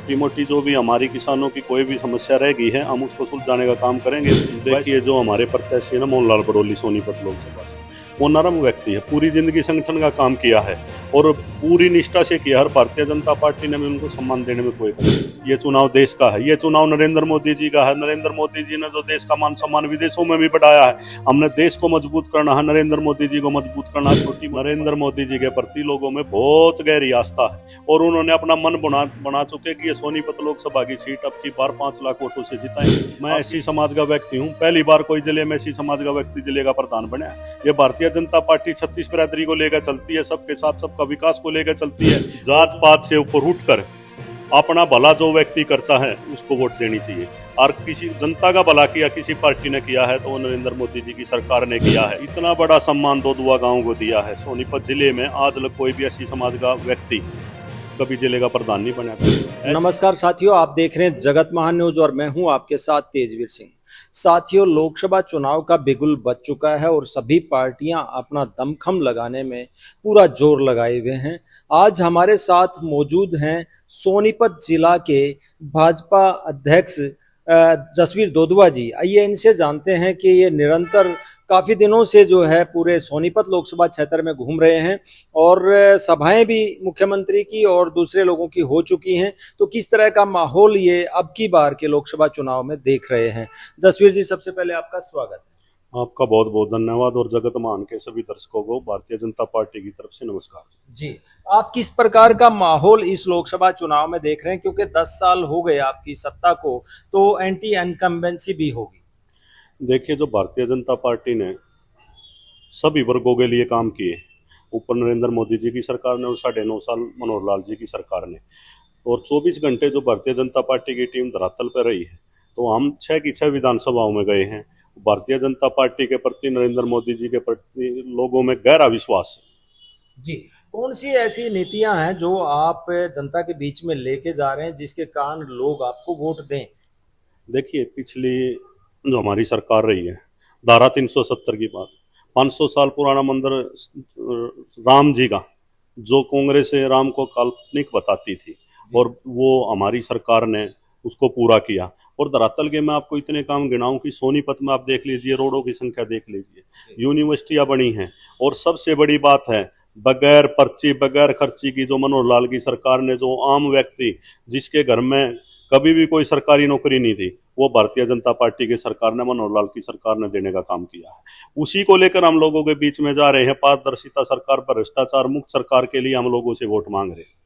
छोटी मोटी जो भी हमारी किसानों की कोई भी समस्या रह गई है हम उसको सुलझाने का काम करेंगे। देखिए जो हमारे प्रत्याशी है ना मोहनलाल बड़ोली सोनीपत लोकसभा से, वो नरम व्यक्ति है, पूरी जिंदगी संगठन का काम किया है और पूरी निष्ठा से किया। हर भारतीय जनता पार्टी ने भी उनको सम्मान देने में कोई कमी नहीं। ये चुनाव देश का है, ये चुनाव नरेंद्र मोदी जी का है। नरेंद्र मोदी जी ने जो देश का मान सम्मान विदेशों में भी बढ़ाया है, हमने देश को मजबूत करना है, नरेंद्र मोदी जी को मजबूत करना है। छोटी नरेंद्र मोदी जी के प्रति लोगों में बहुत गहरी आस्था है और उन्होंने अपना मन बना चुके कि ये सोनीपत लोकसभा की सीट अब की बार 5 लाख वोटों से जिताएंगे। मैं एससी समाज का व्यक्ति हूँ, पहली बार कोई जिले में एससी समाज का व्यक्ति जिले का प्रधान बना। ये भारतीय जनता पार्टी 36 बिरादरी को लेकर चलती है, सबके साथ सबका विकास को लेकर चलती है। जात पात से ऊपर उठकर अपना भला जो व्यक्ति करता है उसको वोट देनी चाहिए। और किसी जनता का भला किया किसी पार्टी ने किया है तो वो नरेंद्र मोदी जी की सरकार ने किया है। इतना बड़ा सम्मान दुआ गांव को दिया है। सोनीपत जिले में आज तक कोई भी एससी समाज का व्यक्ति कभी जिले का प्रधान नहीं बना। नमस्कार साथियों, आप देख रहे हैं जगत महान न्यूज और मैं हूं आपके साथ तेजवीर सिंह। साथियों, लोकसभा चुनाव का बिगुल बज चुका है और सभी पार्टियां अपना दमखम लगाने में पूरा जोर लगाए हुए हैं। आज हमारे साथ मौजूद हैं सोनीपत जिला के भाजपा अध्यक्ष जसवीर दोदुआ जी। आइए इनसे जानते हैं कि ये निरंतर काफी दिनों से जो है पूरे सोनीपत लोकसभा क्षेत्र में घूम रहे हैं और सभाएं भी मुख्यमंत्री की और दूसरे लोगों की हो चुकी हैं, तो किस तरह का माहौल ये अब की बार के लोकसभा चुनाव में देख रहे हैं। जसवीर जी, सबसे पहले आपका स्वागत है। आपका बहुत बहुत धन्यवाद और जगत मान के सभी दर्शकों को भारतीय जनता पार्टी की तरफ से नमस्कार जी। आप किस प्रकार का माहौल इस लोकसभा चुनाव में देख रहे हैं, क्योंकि 10 साल हो गए आपकी सत्ता को, तो एंटी इनकम्बेंसी भी होगी। देखिए जो भारतीय जनता पार्टी ने सभी वर्गों के लिए काम किए, ऊपर नरेंद्र मोदी जी की सरकार ने और 9.5 साल मनोहर लाल जी की सरकार ने, और 24 घंटे जो भारतीय जनता पार्टी की टीम धरातल पर रही है, तो हम 6 की 6 विधानसभाओं में गए हैं। भारतीय जनता पार्टी के प्रति, नरेंद्र मोदी जी के प्रति लोगों में गहरा विश्वास है। जी, कौन सी ऐसी नीतियां हैं जो आप जनता के बीच में लेके जा रहे हैं जिसके कारण लोग आपको वोट दें? देखिए पिछली जो हमारी सरकार रही है, धारा 370 की बात, 500 साल पुराना मंदिर राम जी का, जो कांग्रेस राम को काल्पनिक बताती थी और वो हमारी सरकार ने उसको पूरा किया। और धरातल के मैं आपको इतने काम गिनाऊं कि सोनीपत में आप देख लीजिए, रोडों की संख्या देख लीजिए, यूनिवर्सिटियां बनी हैं, और सबसे बड़ी बात है बगैर पर्ची बगैर खर्ची की जो मनोहर लाल की सरकार ने, जो आम व्यक्ति जिसके घर में कभी भी कोई सरकारी नौकरी नहीं थी, वो भारतीय जनता पार्टी की सरकार ने, मनोहर लाल की सरकार ने देने का काम किया है। उसी को लेकर हम लोगों के बीच में जा रहे हैं। पारदर्शिता सरकार, भ्रष्टाचार मुक्त सरकार के लिए हम लोगों से वोट मांग रहे हैं।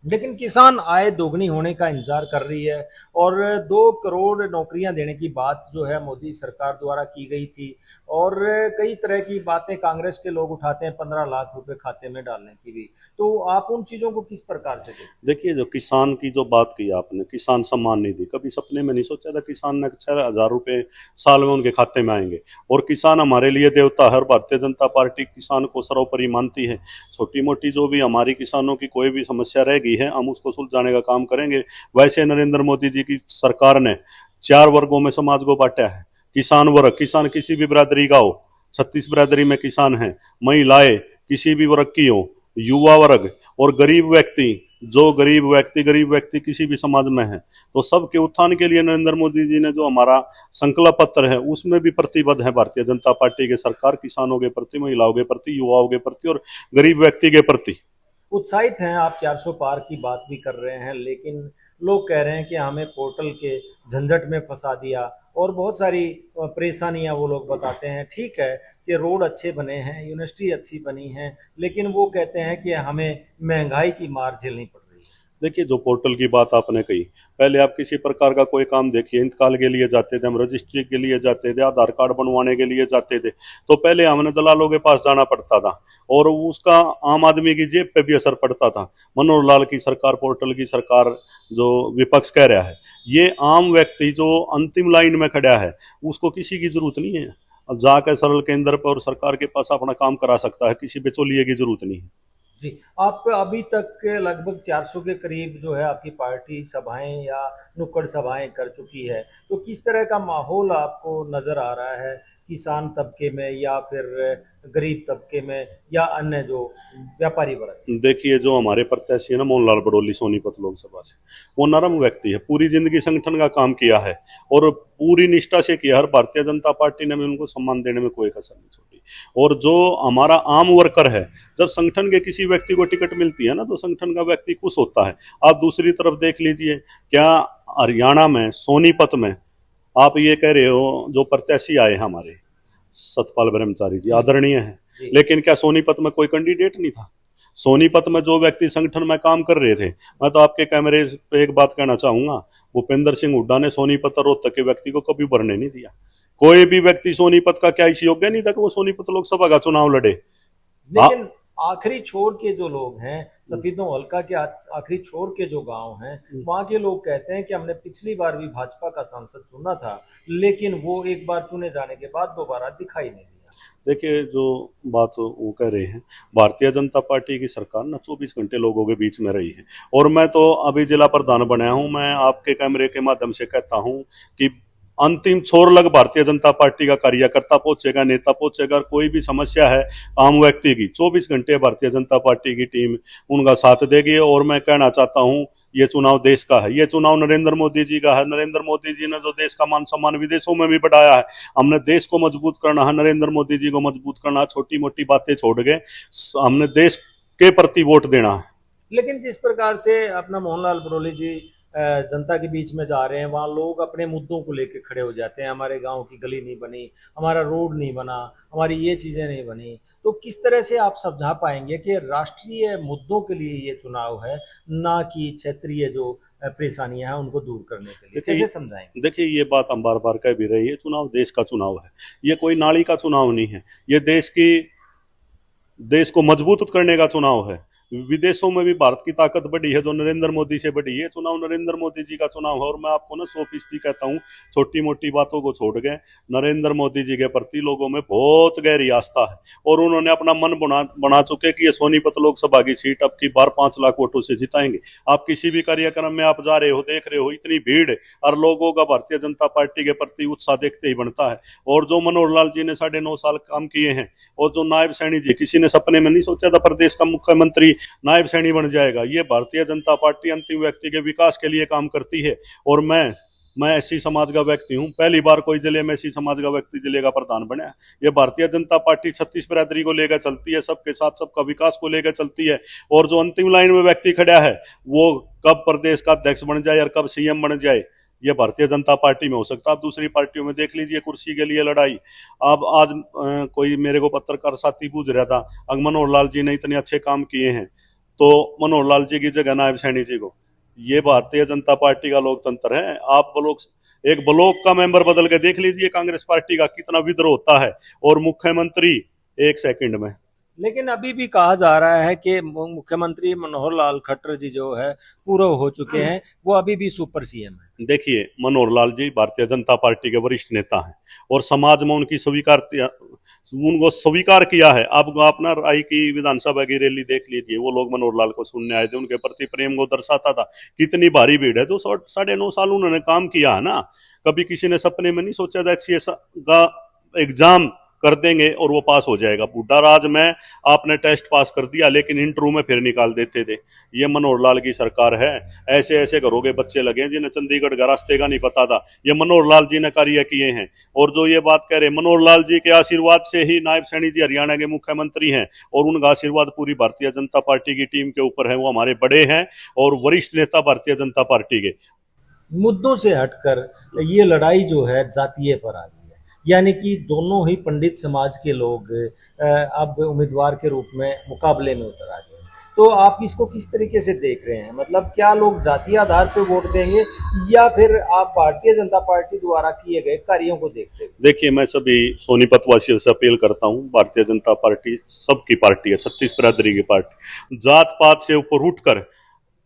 लेकिन किसान आय दोगुनी होने का इंतजार कर रही है और 2 करोड़ नौकरियां देने की बात जो है मोदी सरकार द्वारा की गई थी, और कई तरह की बातें कांग्रेस के लोग उठाते हैं, 15 लाख रुपए खाते में डालने की भी। तो आप उन चीजों को किस प्रकार से देखते? देखिए जो किसान की जो बात की आपने, किसान सम्मान निधि, कभी सपने में नहीं सोचा था किसान ने 6,000 रुपए साल में उनके खाते में आएंगे। और किसान हमारे लिए देवता है और भारतीय जनता पार्टी किसान को सर्वोपरि मानती है। छोटी मोटी जो भी हमारी किसानों की कोई भी समस्या रह गई है हम उसको सुलझाने का काम करेंगे। वैसे नरेंद्र मोदी जी की सरकार ने 4 वर्गों में समाज को बांटा है। किसान वर्ग, किसान किसी भी बिरादरी का हो, 36 बिरादरी में किसान है, महिलाएं किसी भी वर्ग की हो, युवा वर्ग और गरीब व्यक्ति, जो गरीब व्यक्ति किसी भी समाज में है, तो सबके उत्थान के लिए नरेंद्र मोदी जी ने जो हमारा संकल्प पत्र है उसमें भी प्रतिबद्ध है भारतीय जनता पार्टी की सरकार, किसानों के प्रति, महिलाओं के प्रति, युवाओं के प्रति और गरीब व्यक्ति के प्रति। उत्साहित हैं आप, 400 पार की बात भी कर रहे हैं, लेकिन लोग कह रहे हैं कि हमें पोर्टल के झंझट में फंसा दिया और बहुत सारी परेशानियां वो लोग बताते हैं। ठीक है कि रोड अच्छे बने हैं, यूनिवर्सिटी अच्छी बनी है, लेकिन वो कहते हैं कि हमें महंगाई की मार झेलनी पड़ रही है। देखिए जो पोर्टल की बात आपने कही, पहले आप किसी प्रकार का कोई काम देखिए, इंतकाल के लिए जाते थे हम, रजिस्ट्री के लिए जाते थे, आधार कार्ड बनवाने के लिए जाते थे, तो पहले हमने दलालों के पास जाना पड़ता था और उसका आम आदमी की जेब पे भी असर पड़ता था। मनोहर लाल की सरकार, पोर्टल की सरकार जो विपक्ष कह रहा है, ये आम व्यक्ति जो अंतिम लाइन में खड़ा है उसको किसी की जरूरत नहीं है। अब जाकर सरल केंद्र पर और सरकार के पास अपना काम करा सकता है, किसी बिचौलिए की जरूरत नहीं है। जी, आप अभी तक लगभग 400 के करीब जो है आपकी पार्टी सभाएं या नुक्कड़ सभाएं कर चुकी है, तो किस तरह का माहौल आपको नजर आ रहा है किसान तबके में या फिर गरीब तबके में या अन्य जो व्यापारी वर्ग? देखिए, जो हमारे प्रत्याशी है ना मोहनलाल बड़ोली सोनीपत लोकसभा से, वो नरम व्यक्ति है, पूरी जिंदगी संगठन का काम किया है और पूरी निष्ठा से किया। हर भारतीय जनता पार्टी ने भी उनको सम्मान देने में कोई कसर नहीं छोड़ी। और जो हमारा आम वर्कर है, जब संगठन के किसी व्यक्ति को टिकट मिलती है ना, तो संगठन का व्यक्ति खुश होता है। आप दूसरी तरफ देख लीजिए, क्या हरियाणा में सोनीपत में आप ये कह रहे हो जो प्रत्याशी आए हमारे सतपाल ब्रह्मचारी जी आदरणीय हैं, लेकिन क्या सोनीपत में कोई कैंडिडेट नहीं था? सोनीपत में जो व्यक्ति संगठन में काम कर रहे थे, मैं तो आपके कैमरे पे एक बात कहना चाहूंगा, भूपेंद्र सिंह हुड्डा ने सोनीपत और रोहतक के व्यक्ति को कभी भरने नहीं दिया। कोई भी व्यक्ति सोनीपत का क्या इस योग्य नहीं था कि वो सोनीपत लोकसभा का चुनाव लड़े। लेकिन आखिरी छोर के जो लोग हैं, सफीदों हल्का के आखिरी छोर के जो गांव हैं, वहां के लोग कहते हैं कि हमने पिछली बार भी भाजपा का सांसद चुना था, लेकिन वो एक बार चुने जाने के बाद दोबारा दिखाई नहीं दिया। देखिए, जो बात वो कह रहे हैं, भारतीय जनता पार्टी की सरकार ना 24 घंटे लोगों के बीच में रही है। और मैं तो अभी जिला प्रधान बनाया हूं, मैं आपके कैमरे के माध्यम से कहता हूं कि अंतिम छोर लग भारतीय जनता पार्टी का कार्यकर्ता पहुंचेगा, नेता पहुंचेगा। कोई भी समस्या है आम व्यक्ति की, 24 घंटे भारतीय जनता पार्टी की टीम उनका साथ देगी। और मैं कहना चाहता हूं, ये चुनाव देश का है, ये चुनाव नरेंद्र मोदी जी का है। नरेंद्र मोदी जी ने जो देश का मान सम्मान विदेशों में भी बढ़ाया है, हमने देश को मजबूत करना है, नरेंद्र मोदी जी को मजबूत करना है। छोटी मोटी बातें छोड़ के हमने देश के प्रति वोट देना है। लेकिन जिस प्रकार से अपना मोहनलाल बड़ोली जी जनता के बीच में जा रहे हैं, वहाँ लोग अपने मुद्दों को लेकर खड़े हो जाते हैं। हमारे गांव की गली नहीं बनी, हमारा रोड नहीं बना, हमारी ये चीज़ें नहीं बनी। तो किस तरह से आप समझा पाएंगे कि राष्ट्रीय मुद्दों के लिए ये चुनाव है, ना कि क्षेत्रीय जो परेशानियां हैं उनको दूर करने के लिए? कैसे समझाएंगे? देखिए, ये बात हम बार बार कह भी रही है, चुनाव देश का चुनाव है, ये कोई नाली का चुनाव नहीं है। ये देश को मजबूत करने का चुनाव है। विदेशों में भी भारत की ताकत बढ़ी है, जो नरेंद्र मोदी से बढ़ी है। चुनाव नरेंद्र मोदी जी का चुनाव है। और मैं आपको ना 100% कहता हूँ, छोटी मोटी बातों को छोड़ के नरेंद्र मोदी जी के प्रति लोगों में बहुत गहरी आस्था है। और उन्होंने अपना मन बना चुके कि ये सोनीपत लोकसभा की सीट अब की बार 5 लाख वोटों से जिताएंगे। आप किसी भी कार्यक्रम में आप जा रहे हो, देख रहे हो, इतनी भीड़ और लोगों का भारतीय जनता पार्टी के प्रति उत्साह देखते ही बनता है। और जो मनोहर लाल जी ने 9.5 साल काम किए हैं, और जो नायब सैनी जी, किसी ने सपने में नहीं सोचा था प्रदेश का मुख्यमंत्री नायब सैनी बन जाएगा। ये भारतीय जनता पार्टी अंतिम व्यक्ति के विकास के लिए काम करती है। और मैं एससी समाज का व्यक्ति हूं, पहली बार कोई जिले में एससी समाज का व्यक्ति जिले का प्रधान बना। ये भारतीय जनता पार्टी 36 बिरादरी को लेकर चलती है, सबके साथ सबका विकास को लेकर चलती है। और जो अंतिम लाइन में व्यक्ति खड़ा है, वो कब प्रदेश का अध्यक्ष बन जाए और कब सीएम बन जाए, ये भारतीय जनता पार्टी में हो सकता है। आप दूसरी पार्टियों में देख लीजिए, कुर्सी के लिए लड़ाई। अब आज कोई मेरे को पत्रकार साथी पूछ रहा था, अगर मनोहर लाल जी ने इतने अच्छे काम किए हैं तो मनोहर लाल जी की जगह नायब सैनी जी को। ये भारतीय जनता पार्टी का लोकतंत्र है। आप एक ब्लॉक का मेंबर बदल के देख लीजिए, कांग्रेस पार्टी का कितना विद्रोह होता है, और मुख्यमंत्री 1 सेकंड में। लेकिन अभी भी कहा जा रहा है कि मुख्यमंत्री मनोहर लाल खट्टर जी जो है पूर्व हो चुके हैं, वो अभी भी सुपर सीएम है। देखिए, मनोहर लाल जी भारतीय जनता पार्टी के वरिष्ठ नेता हैं और समाज में उनको स्वीकार किया है। अब आप ना राय की विधानसभा की रैली देख लीजिए, वो लोग मनोहर लाल को सुनने आए थे, उनके प्रति प्रेम को दर्शाता था। कितनी भारी भीड़ है। जो 9.5 साल उन्होंने काम किया है ना, कभी किसी ने सपने में नहीं सोचा था HCS का एग्जाम कर देंगे और वो पास हो जाएगा। बूढ़ा राज में आपने टेस्ट पास कर दिया, लेकिन इंटरव्यू में फिर निकाल देते थे। ये मनोहर लाल की सरकार है। ऐसे ऐसे घरों के बच्चे लगे जिन्हें चंडीगढ़ का रास्ते का नहीं पता था, ये मनोहर लाल जी ने कार्य किए हैं। और जो ये बात कह रहे, मनोहर लाल जी के आशीर्वाद से ही नायब सैनी जी हरियाणा के मुख्यमंत्री हैं, और उनका आशीर्वाद पूरी भारतीय जनता पार्टी की टीम के ऊपर है। वो हमारे बड़े हैं और वरिष्ठ नेता भारतीय जनता पार्टी के। मुद्दों से हटकर ये लड़ाई जो है जातीय पर आ गई है, यानी कि दोनों ही पंडित समाज के लोग अब उम्मीदवार के रूप में मुकाबले में उतर आ गए। तो आप इसको किस तरीके से देख रहे हैं? मतलब क्या लोग जातीय आधार पर वोट देंगे, या फिर आप भारतीय जनता पार्टी द्वारा किए गए कार्यों को देखते हैं? देखिए, मैं सभी सोनीपत वासियों से अपील करता हूं, भारतीय जनता पार्टी सबकी पार्टी है, 36 बिरादरी की पार्टी। जात पात से ऊपर उठकर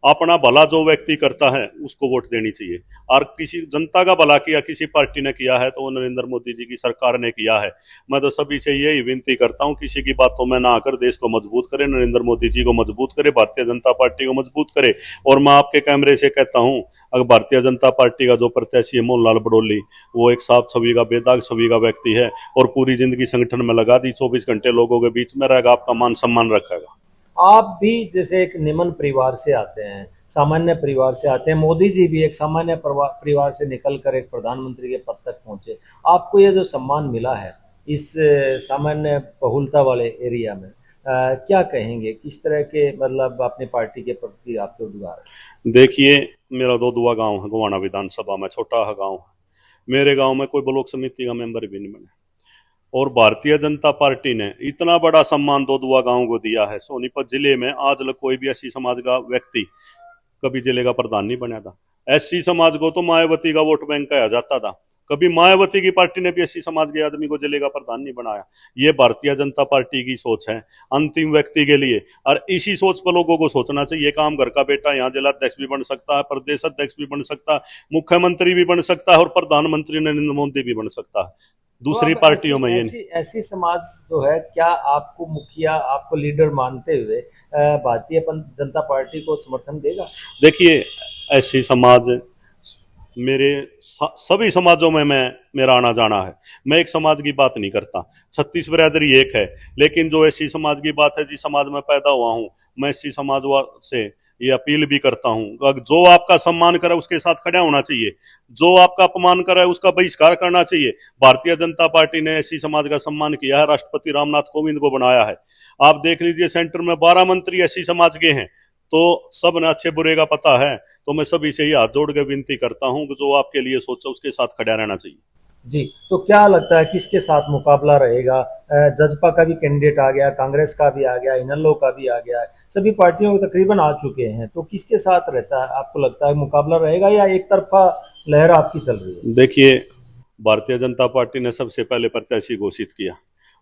अपना भला जो व्यक्ति करता है उसको वोट देनी चाहिए। और किसी जनता का भला किया किसी पार्टी ने किया है तो वो नरेंद्र मोदी जी की सरकार ने किया है। मैं तो सभी से यही विनती करता हूं, किसी की बातों में ना आकर देश को मजबूत करे, नरेंद्र मोदी जी को मजबूत करे, भारतीय जनता पार्टी को मजबूत करे। और मैं आपके कैमरे से कहता हूं, अगर भारतीय जनता पार्टी का जो प्रत्याशी है मोहनलाल बड़ोली, वो एक साफ छवि का बेदाग छवि का व्यक्ति है और पूरी जिंदगी संगठन में लगा दी, 24 घंटे लोगों के बीच में रहेगा, आपका मान सम्मान रखेगा। आप भी जैसे एक निम्न परिवार से आते हैं, सामान्य परिवार से आते हैं, मोदी जी भी एक सामान्य परिवार से निकलकर एक प्रधानमंत्री के पद तक पहुंचे। आपको ये जो सम्मान मिला है इस सामान्य बहुलता वाले एरिया में, क्या कहेंगे, किस तरह के मतलब अपनी पार्टी के प्रति आपके उद्गार है? देखिए, मेरा दोदुआ गांव है, गोवाना विधानसभा में, छोटा गांव है। मेरे गांव में कोई ब्लॉक समिति का मेंबर भी नहीं बने और भारतीय जनता पार्टी ने इतना बड़ा सम्मान दोदुआ गांव को दिया है। सोनीपत जिले में आज तक कोई भी एससी समाज का व्यक्ति कभी जिले का प्रधान नहीं बना था। एससी समाज को तो मायावती का वोट बैंक कहा जाता था, कभी मायावती की पार्टी ने भी एससी समाज के आदमी को जिले का प्रधान नहीं बनाया। ये भारतीय जनता पार्टी की सोच है अंतिम व्यक्ति के लिए, और इसी सोच पर लोगों को सोचना चाहिए। काम घर का बेटा यहाँ जिलाध्यक्ष भी बन सकता है, प्रदेश अध्यक्ष भी बन सकता है, मुख्यमंत्री भी बन सकता है और प्रधानमंत्री नरेंद्र मोदी भी बन सकता है। दूसरी पार्टियों में ये ऐसी समाज जो है, क्या आपको मुखिया, आपको लीडर मानते हुए भारतीय जनता पार्टी को समर्थन देगा? देखिए, ऐसी समाज मेरे सभी समाजों में मेरा आना जाना है। मैं एक समाज की बात नहीं करता, 36 बिरादरी एक है, लेकिन जो ऐसी समाज की बात है, जिस समाज में पैदा हुआ हूं, मैं ऐसी समाज से ये अपील भी करता हूं, जो आपका सम्मान करे उसके साथ खड़ा होना चाहिए, जो आपका अपमान करे उसका बहिष्कार करना चाहिए। भारतीय जनता पार्टी ने ऐसी समाज का सम्मान किया है, राष्ट्रपति रामनाथ कोविंद को बनाया है। आप देख लीजिए, सेंटर में 12 मंत्री ऐसी समाज के हैं, तो सब ने अच्छे बुरे का पता है। तो मैं सभी से ही हाथ जोड़ के विनती करता हूं कि जो आपके लिए सोचा उसके साथ खड़ा रहना चाहिए। जी, तो क्या लगता है किसके साथ मुकाबला रहेगा? जजपा का भी कैंडिडेट आ गया, कांग्रेस का भी आ गया, इनेलो का भी आ गया, सभी पार्टियों के तकरीबन आ चुके हैं, तो किसके साथ रहता है, आपको लगता है मुकाबला रहेगा या एक तरफा लहर आपकी चल रही है? देखिए, भारतीय जनता पार्टी ने सबसे पहले प्रत्याशी घोषित किया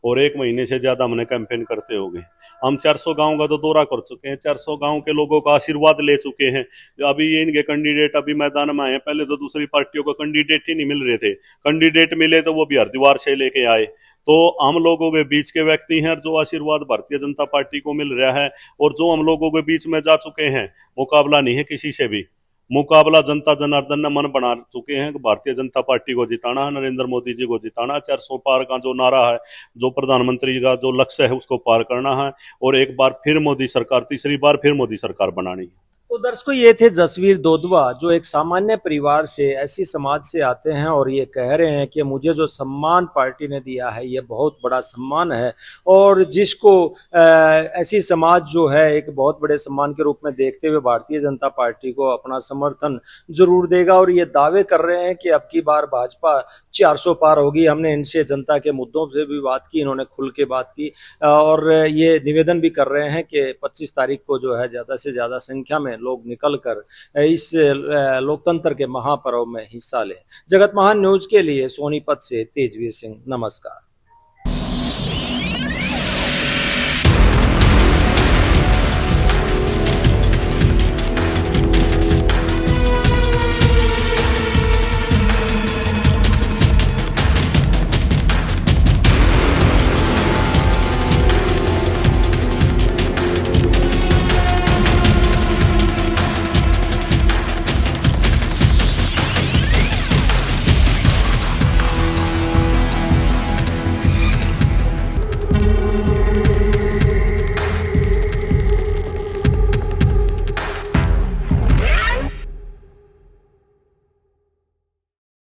और 1 महीने से ज्यादा हमने कैंपेन करते हो गए। हम 400 गांव का तो दौरा कर चुके हैं, 400 गांव के लोगों का आशीर्वाद ले चुके हैं। अभी ये इनके कैंडिडेट अभी मैदान में आए हैं, पहले तो दूसरी पार्टियों को कैंडिडेट ही नहीं मिल रहे थे, कैंडिडेट मिले तो वो भी हरिद्वार से लेके आए। तो हम लोगों के बीच के व्यक्ति हैं, जो आशीर्वाद भारतीय जनता पार्टी को मिल रहा है और जो हम लोगों के बीच में जा चुके हैं, मुकाबला नहीं है किसी से भी। मुकाबला जनता जनार्दन ने मन बना चुके हैं कि भारतीय जनता पार्टी को जिताना है, नरेंद्र मोदी जी को जिताना है। 400 पार का जो नारा है, जो प्रधानमंत्री का जो लक्ष्य है, उसको पार करना है और एक बार फिर मोदी सरकार, तीसरी बार फिर मोदी सरकार बनानी है। तो दर्शकों, ये थे जसवीर दोदवा, जो एक सामान्य परिवार से, ऐसी समाज से आते हैं और ये कह रहे हैं कि मुझे जो सम्मान पार्टी ने दिया है ये बहुत बड़ा सम्मान है, और जिसको ऐसी समाज जो है एक बहुत बड़े सम्मान के रूप में देखते हुए भारतीय जनता पार्टी को अपना समर्थन जरूर देगा। और ये दावे कर रहे हैं कि अब की बार भाजपा 400 पार होगी। हमने इनसे जनता के मुद्दों से भी बात की, इन्होंने खुल के बात की और ये निवेदन भी कर रहे हैं कि 25 तारीख को जो है ज़्यादा से ज़्यादा संख्या में लोग निकलकर इस लोकतंत्र के महापर्व में हिस्सा लें। जगत महान न्यूज के लिए सोनीपत से तेजवीर सिंह, नमस्कार।